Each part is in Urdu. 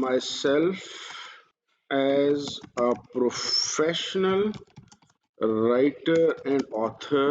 myself as a professional writer and author।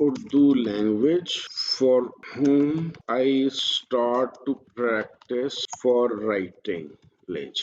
Urdu language for whom I start to practice for writing language।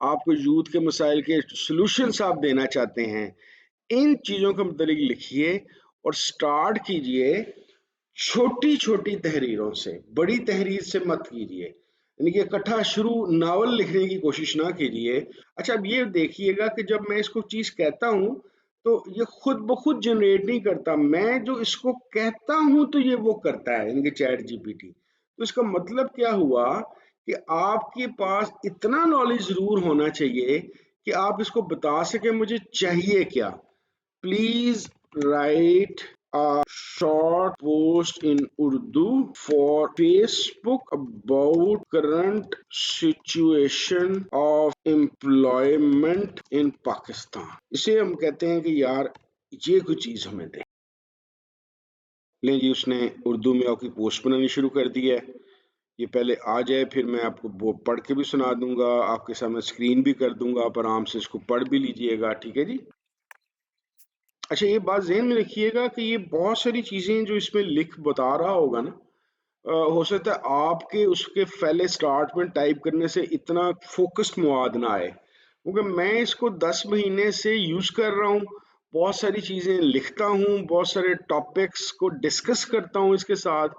آپ کو یوتھ کے مسائل کے سلوشنس آپ دینا چاہتے ہیں، ان چیزوں کے متعلق لکھیے اور سٹارٹ کیجئے چھوٹی چھوٹی تحریروں سے، بڑی تحریر سے مت کیجئے، یعنی کہ اکٹھا شروع ناول لکھنے کی کوشش نہ کیجئے۔ اچھا اب یہ دیکھیے گا کہ جب میں اس کو چیز کہتا ہوں تو یہ خود بخود جنریٹ نہیں کرتا، میں جو اس کو کہتا ہوں تو یہ وہ کرتا ہے، یعنی کہ چیٹ جی پی ٹی۔ تو اس کا مطلب کیا ہوا کہ آپ کے پاس اتنا نالج ضرور ہونا چاہیے کہ آپ اس کو بتا سکیں مجھے چاہیے کیا۔ Please write a short post in Urdu for Facebook about current situation of employment in Pakistan۔ اسے ہم کہتے ہیں کہ یار یہ کوئی چیز ہمیں دے لیں جی۔ اس نے اردو میں آپ کی پوسٹ بنانی شروع کر دی ہے، یہ پہلے آ جائے پھر میں آپ کو وہ پڑھ کے بھی سنا دوں گا، آپ کے سامنے اسکرین بھی کر دوں گا، آپ آرام سے اس کو پڑھ بھی لیجئے گا، ٹھیک ہے جی۔ اچھا یہ بات ذہن میں رکھیے گا کہ یہ بہت ساری چیزیں جو اس میں لکھ بتا رہا ہوگا نا، ہو سکتا ہے آپ کے اس کے پہلے سٹارٹ میں ٹائپ کرنے سے اتنا فوکسڈ مواد نہ آئے، کیونکہ میں اس کو 10 مہینے سے یوز کر رہا ہوں، بہت ساری چیزیں لکھتا ہوں، بہت سارے ٹاپکس کو ڈسکس کرتا ہوں اس کے ساتھ،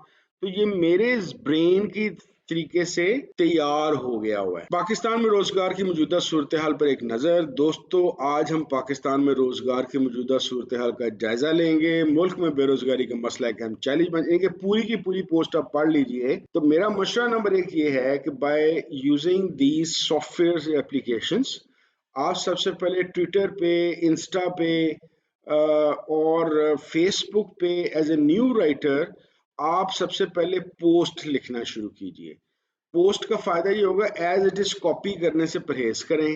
تو یہ میرے برین کی طریقے سے تیار ہو گیا ہوا ہے۔ پاکستان میں روزگار کی موجودہ صورتحال پر ایک نظر۔ دوستو آج ہم پاکستان میں روزگار کی موجودہ صورتحال کا جائزہ لیں گے۔ ملک میں بے روزگاری کا مسئلہ ایک اہم چیلنج بن کہ پوری کی پوری پوسٹ آپ پڑھ لیجئے۔ تو میرا مشورہ نمبر 1 یہ ہے کہ by using these soft where applications, آپ سب سے پہلے ٹویٹر پہ، انسٹا پہ اور فیس بک پہ ایز اے نیو رائٹر آپ سب سے پہلے پوسٹ لکھنا شروع کیجئے۔ پوسٹ کا فائدہ یہ ہوگا ایز اٹ از کاپی کرنے سے پرہیز کریں۔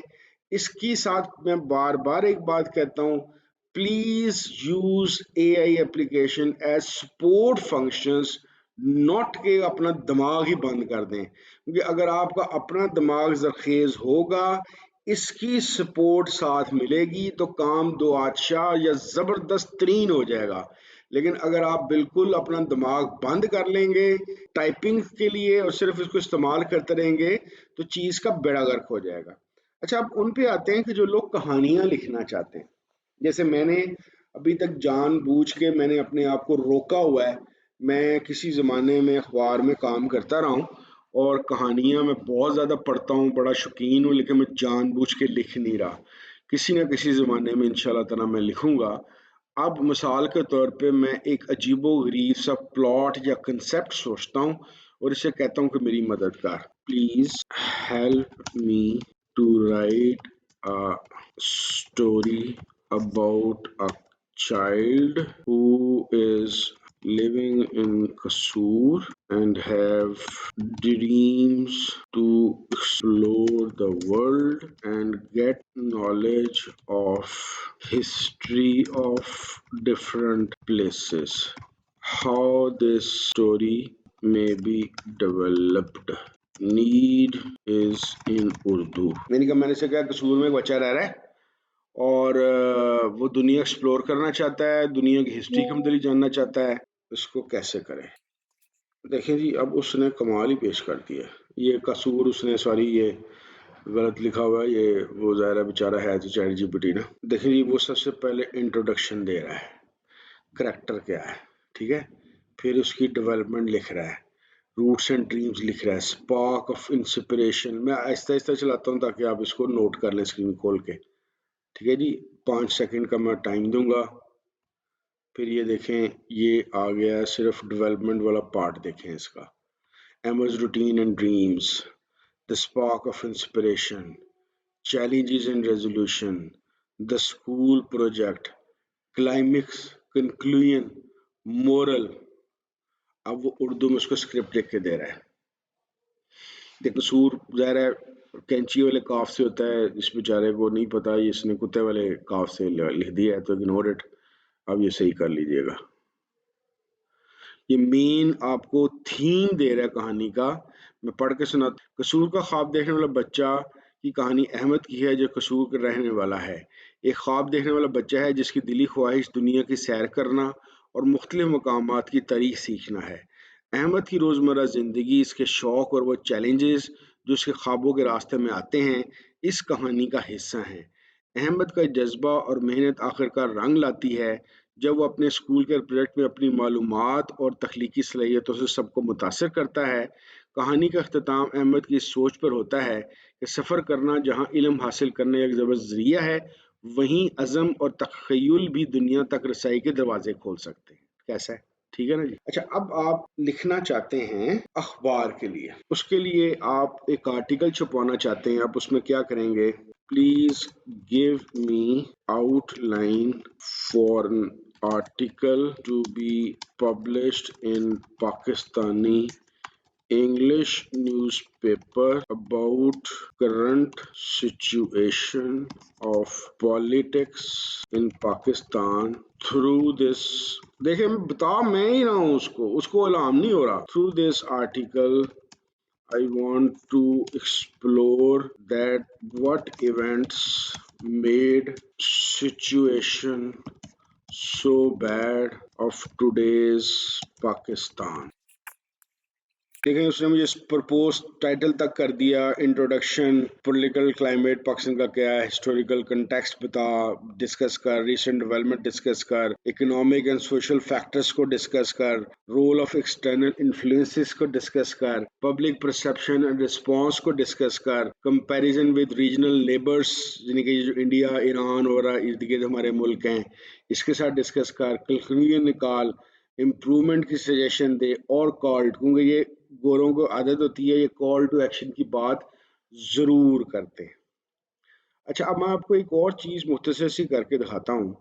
اس کی ساتھ میں بار بار ایک بات کہتا ہوں، please use a I application as support functions, not کہ اپنا دماغ ہی بند کر دیں، کیونکہ اگر آپ کا اپنا دماغ زرخیز ہوگا، اس کی سپورٹ ساتھ ملے گی تو کام دو آتشاہ یا زبردست ترین ہو جائے گا۔ لیکن اگر آپ بالکل اپنا دماغ بند کر لیں گے ٹائپنگ کے لیے اور صرف اس کو استعمال کرتے رہیں گے تو چیز کا بیڑا غرق ہو جائے گا۔ اچھا اب ان پہ آتے ہیں کہ جو لوگ کہانیاں لکھنا چاہتے ہیں، جیسے میں نے ابھی تک جان بوجھ کے میں نے اپنے آپ کو روکا ہوا ہے، میں کسی زمانے میں اخبار میں کام کرتا رہا ہوں اور کہانیاں میں بہت زیادہ پڑھتا ہوں، بڑا شوقین ہوں، لیکن میں جان بوجھ کے لکھ نہیں رہا۔ کسی نہ کسی زمانے میں انشاءاللہ تعالی میں لکھوں گا۔ اب مثال کے طور پہ میں ایک عجیب و غریب سا پلاٹ یا کنسپٹ سوچتا ہوں اور اسے کہتا ہوں کہ میری مدد کر، please help me to write a story about a child who is living in Kasur and have dreams to explore the world and get knowledge of history of different places. How this story may be developed. Need is in Urdu۔ میں نے سے کہا قصور میں ایک بچہ رہ رہا ہے اور وہ دنیا ایکسپلور کرنا چاہتا ہے، دنیا کی ہسٹری کا متعلق جاننا چاہتا ہے، اس کو کیسے کرے؟ دیکھیں جی اب اس نے کمال ہی پیش کر دیا۔ یہ قصور اس نے سوری یہ غلط لکھا ہوا ہے، یہ وہ ظاہرہ بیچارہ ہے تو چیٹ جی پی ٹی نا۔ دیکھیں جی وہ سب سے پہلے انٹروڈکشن دے رہا ہے، کریکٹر کیا ہے، ٹھیک ہے، پھر اس کی ڈیولپمنٹ لکھ رہا ہے، روٹس اینڈ ڈریمز لکھ رہا ہے، سپارک آف انسپریشن۔ میں آہستہ آہستہ چلاتا ہوں تاکہ آپ اس کو نوٹ کر لیں اسکرین کھول کے، ٹھیک ہے جی۔ 5 سیکنڈ کا میں ٹائم دوں گا۔ پھر یہ دیکھیں یہ آ گیا صرف ڈیولپمنٹ والا پارٹ دیکھیں اس کا، ایمرز routine and dreams, the spark of inspiration, challenges and resolution, the school project, climax, conclusion, moral. اب وہ اردو میں اس کو اسکرپٹ لکھ کے دے رہا ہے۔ دیکھ قصور ظاہر ہے کینچی والے کاف سے ہوتا ہے، اس بیچارے کو نہیں پتا، اس نے کتے والے کاف سے لکھ دیا ہے تو اگنور اٹ۔ اب یہ صحیح کر لیجئے گا۔ یہ مین آپ کو تھیم دے رہا ہے کہانی کا، میں پڑھ کے سنا۔ قصور کا خواب دیکھنے والا بچہ کی کہانی احمد کی ہے جو قصور کا رہنے والا ہے۔ ایک خواب دیکھنے والا بچہ ہے جس کی دلی خواہش دنیا کی سیر کرنا اور مختلف مقامات کی تاریخ سیکھنا ہے۔ احمد کی روزمرہ زندگی، اس کے شوق اور وہ چیلنجز جو اس کے خوابوں کے راستے میں آتے ہیں اس کہانی کا حصہ ہیں۔ احمد کا جذبہ اور محنت آخرکار رنگ لاتی ہے جب وہ اپنے اسکول کے پروجیکٹ میں اپنی معلومات اور تخلیقی صلاحیتوں سے سب کو متاثر کرتا ہے۔ کہانی کا اختتام احمد کی اس سوچ پر ہوتا ہے کہ سفر کرنا جہاں علم حاصل کرنے کا ایک زبردست ذریعہ ہے، وہیں عزم اور تخیل بھی دنیا تک رسائی کے دروازے کھول سکتے ہیں۔ کیسا ہے؟ ٹھیک ہے نا جی؟ اچھا، اب آپ لکھنا چاہتے ہیں اخبار کے لیے، اس کے لیے آپ ایک آرٹیکل چھپوانا چاہتے ہیں، آپ اس میں کیا کریں گے؟ Please give me out line for an article to be published in Pakistani English newspaper about current situation of politics in Pakistan through this. دیکھیں بتا میں ہی رہا ہوں، اس کو علام نہیں ہو رہا. Through this article I want to explore that what events made situation so bad of today's Pakistan. دیکھیں اس نے مجھے پرپوز ٹائٹل تک کر دیا، انٹروڈکشن، پولیٹیکل کلائمیٹ پاکستان کا کیا ہے، ہسٹوریکل کنٹیکسٹ بتا، ڈسکس کر، ریسنٹ ڈیولپمنٹ ڈسکس کر، اکنامک اینڈ سوشل فیکٹرز کو ڈسکس کر، رول آف ایکسٹرنل انفلوئنسز کو ڈسکس کر، پبلک پرسپشن اینڈ رسپانس کو ڈسکس کر، کمپیریزن ود ریجنل نیبرز یعنی کہ جو انڈیا، ایران اور ارد گرد ہمارے ملک ہیں اس کے ساتھ ڈسکس کر، کنکلوژن نکال، امپرومنٹ کی سجیشن دے، اور کالڈ، کیونکہ یہ گوروں کو عادت ہوتی ہے یہ کال ٹو ایکشن کی بات ضرور کرتے ہیں۔ اچھا، اب میں آپ کو ایک اور چیز مختصر سی کر کے دکھاتا ہوں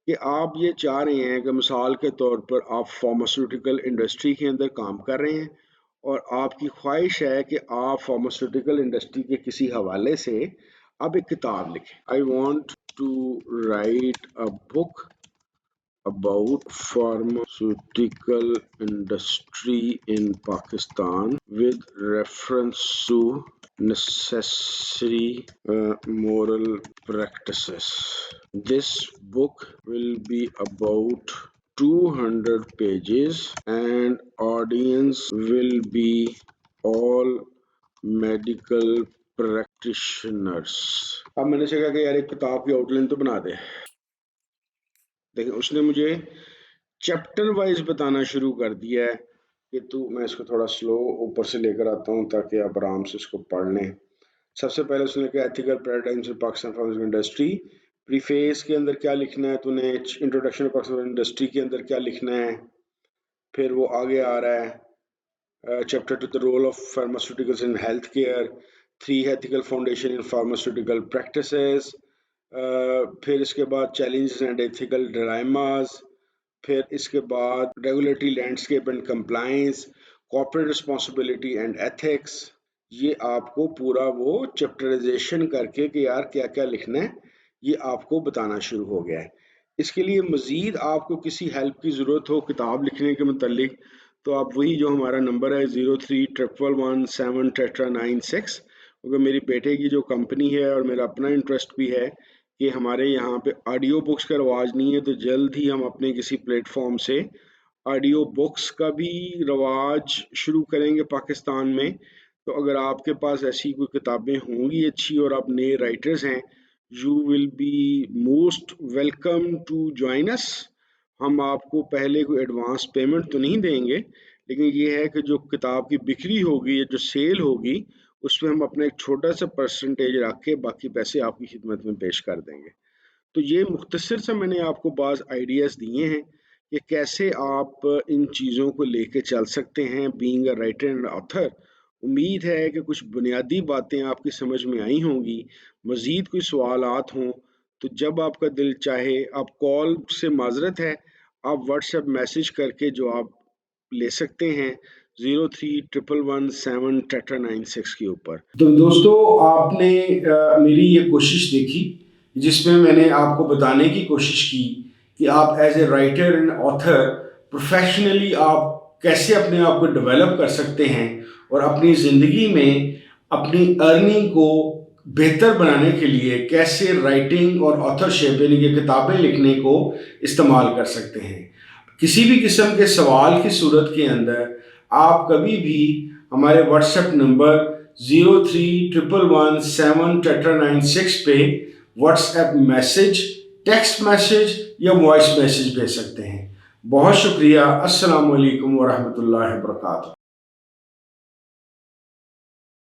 کہ آپ یہ چاہ رہے ہیں کہ مثال کے طور پر آپ فارماسیوٹیکل انڈسٹری کے اندر کام کر رہے ہیں اور آپ کی خواہش ہے کہ آپ فارماسیوٹیکل انڈسٹری کے کسی حوالے سے اب ایک کتاب لکھیں۔ I want to write a book about pharmaceutical industry in Pakistan with reference to necessary moral practices. This book will be about 200 pages and audience will be all medical practitioners. اب میں نے سے کہا کہ یار ایک کتاب کی آؤٹ لائن تو بنا دے۔ دیکھیں اس نے مجھے چیپٹر وائز بتانا شروع کر دیا ہے کہ میں اس کو تھوڑا سلو اوپر سے لے کر آتا ہوں تاکہ آپ آرام سے اس کو پڑھ لیں۔ سب سے پہلے اس نے کہا ایتھیکل پیراڈائمز ان پاکستان فارماسیوٹیکل انڈسٹری، پریفیس کے اندر کیا لکھنا ہے، تو نے انٹروڈکشن پاکستان انڈسٹری کے اندر کیا لکھنا ہے، پھر وہ آگے آ رہا ہے chapter 2 the role of pharmaceuticals in health care, 3 ethical foundation in pharmaceutical practices، پھر اس کے بعد چیلنجز اینڈ ایتھیکل ڈرائماز، پھر اس کے بعد regulatory landscape and compliance, corporate responsibility and ethics. یہ آپ کو پورا وہ چیپٹرائزیشن کر کے کہ یار کیا کیا لکھنا ہے یہ آپ کو بتانا شروع ہو گیا ہے۔ اس کے لیے مزید آپ کو کسی ہیلپ کی ضرورت ہو کتاب لکھنے کے متعلق تو آپ وہی جو ہمارا نمبر ہے 031117 کیونکہ میری بیٹے کی جو کمپنی ہے اور میرا اپنا انٹرسٹ بھی ہے کہ ہمارے یہاں پہ آڈیو بکس کا رواج نہیں ہے، تو جلد ہی ہم اپنے کسی پلیٹ فارم سے آڈیو بکس کا بھی رواج شروع کریں گے پاکستان میں۔ تو اگر آپ کے پاس ایسی کوئی کتابیں ہوں گی اچھی اور آپ نئے رائٹرز ہیں، you will be most welcome to join اس۔ ہم آپ کو پہلے کوئی ایڈوانس پیمنٹ تو نہیں دیں گے، لیکن یہ ہے کہ جو کتاب کی بکری ہوگی یا جو سیل ہوگی اس میں ہم اپنا ایک چھوٹا سا پرسنٹیج رکھ کے باقی پیسے آپ کی خدمت میں پیش کر دیں گے۔ تو یہ مختصر سے میں نے آپ کو بعض آئیڈیاز دیے ہیں کہ کیسے آپ ان چیزوں کو لے کے چل سکتے ہیں being a writer and author. امید ہے کہ کچھ بنیادی باتیں آپ کی سمجھ میں آئی ہوں گی۔ مزید کوئی سوالات ہوں تو جب آپ کا دل چاہے، آپ کال سے معذرت ہے، آپ واٹس ایپ میسج کر کے جو آپ لے سکتے ہیں 031117 کے اوپر۔ تو دوستو آپ نے میری یہ کوشش دیکھی جس میں نے آپ کو بتانے کی کوشش کی کہ آپ as a writer and author professionally آپ کیسے اپنے آپ کو ڈیولپ کر سکتے ہیں اور اپنی زندگی میں اپنی ارننگ کو بہتر بنانے کے لیے کیسے رائٹنگ اور آتھرشپ یعنی کہ کتابیں لکھنے کو استعمال کر سکتے ہیں۔ کسی بھی قسم کے سوال کی صورت کے اندر آپ کبھی بھی ہمارے واٹس ایپ نمبر 0311179996 پہ what's app message, text message یا وائس میسج بھیج سکتے ہیں۔ بہت شکریہ۔ السلام علیکم ورحمۃ اللہ وبرکاتہ۔